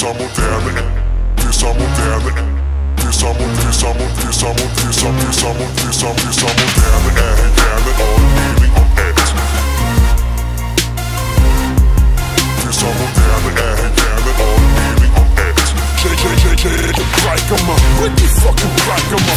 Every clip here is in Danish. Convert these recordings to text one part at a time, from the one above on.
så moderne. Det er så moderne. Det er så moderne. Det er så moderne. Det er så moderne. Det er så moderne. Det er så moderne. Det er så moderne. Er han gerne og en mening om alt. Det er så moderne. Er han gerne og en mening om alt. Det brækker mig. Det fucking brækker mig.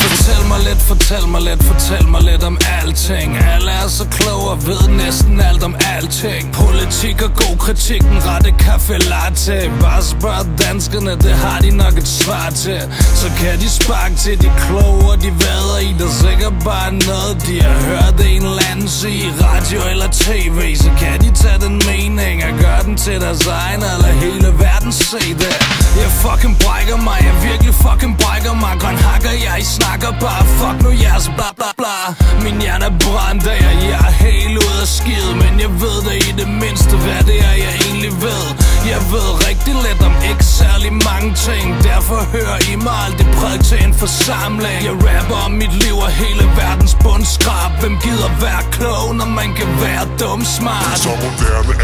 Fortæl mig lidt om alting. Alle er så kloge og ved næsten alt om alting. Politik og god kritik, den rette kaffe latte. Bare spørg danskerne, det har de nok et svar til. Så kan de sparke til de kloge, og de vader i. Der sikkert bare noget, de har hørt en eller anden sige. Radio eller tv, så kan de tage den mening og gøre den til deres egen, eller hele verden se det. Jeg fucking brækker mig, jeg virkelig fucking brækker mig. Grøn hakker jeg, I snakker bare fuck nu jeres bla bla bla. Min hjerne er brændt af, jeg er helt ude af skid. Men jeg ved da i det mindste, hvad det er jeg egentlig ved. Jeg ved rigtig lidt om ikke særlig mange ting. Derfor hører I mig aldrig prædik til en forsamling. Jeg rapper om mit liv og hele verdens bundskrab. Hvem gider være klog, når man kan være dum smart? Det er så moderne.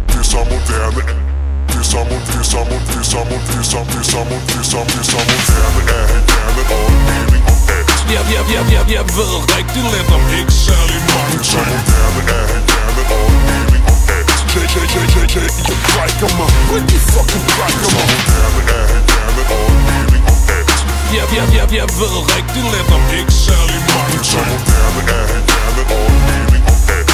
Det er så moderne. Det er så moderne. Det er så moderne. Det er så moderne. Det er så moderne. Det er så moderne. Er han gerne og en mening om alt. Jeg ved rigtig lidt om ikke særlig mange ting. Det er så moderne. Er han gerne og en mening om alt. Det brækker mig. Det fucking brækker mig. Det er så moderne. Er han gerne og en mening om alt. Jeg ved rigtig lidt om ikke særlig mange ting. Det er så moderne. Er han gerne og en mening om alt.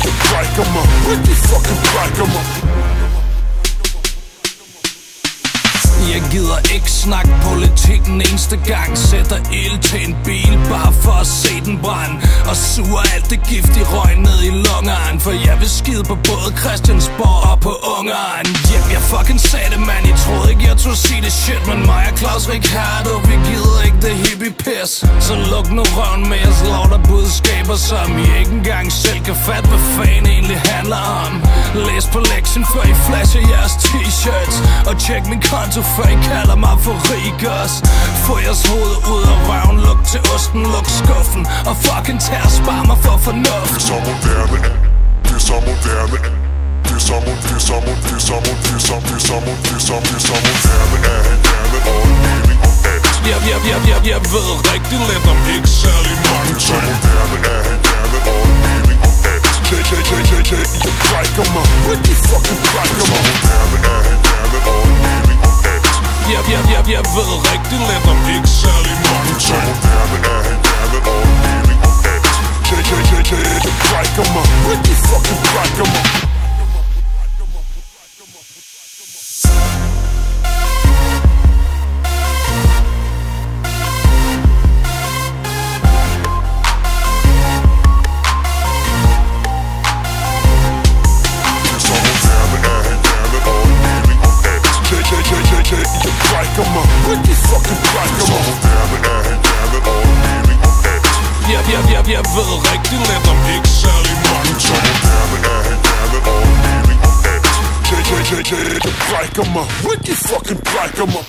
Det brækker mig. Det fucking brækker mig. Jeg gider ikke snakke politik en eneste gang. Sætter ild til en bil bare for at se den brænde. Og suger alt det gift i røg ned i lungeren. For jeg vil skide på både Christiansborg og på Ungarn. Jeg fucking sagde det, man. I troede ikke jeg turde sige det shit. Men mig og Claus Ricardo, vi gider ikke det hippie pis. Så luk nu røven med jeres lavter budskaber, som I ikke engang selv kan fatte, hvad fanden egentlig handler om. Læs på lektien før I flasher jeres t-shirts. Og tjek min konto før I kalder mig for Rikers. Få jeres hoved ud af røven, luk til osten, luk skuffen. Og fucking tag og spar mig for fornuft. Det er så moderne. Det er så moderne. Det er så moderne. Det er så moderne. Det er så moderne. Det er så moderne. Det er så moderne. Er han gerne og en mening om alt. Jeg ved rigtig lidt om ikke særlig mange ting. Det er så ting. moderne. Er han gerne og en mening om alt. Det brækker mig. Det fucking brækker mig. Det er så moderne. Er han gerne og en mening om alt. Jeg ved rigtig lidt om ikke særlig mange Det er så ting. moderne. Er han gerne og en mening om alt. Det brækker mig. Det fucking brækker mig. Jeg ved rigtig lidt om ikke særlig mange ting. Så moderne. Er han gerne og en mening om alt. Det brækker mig. Det fucking brækker mig.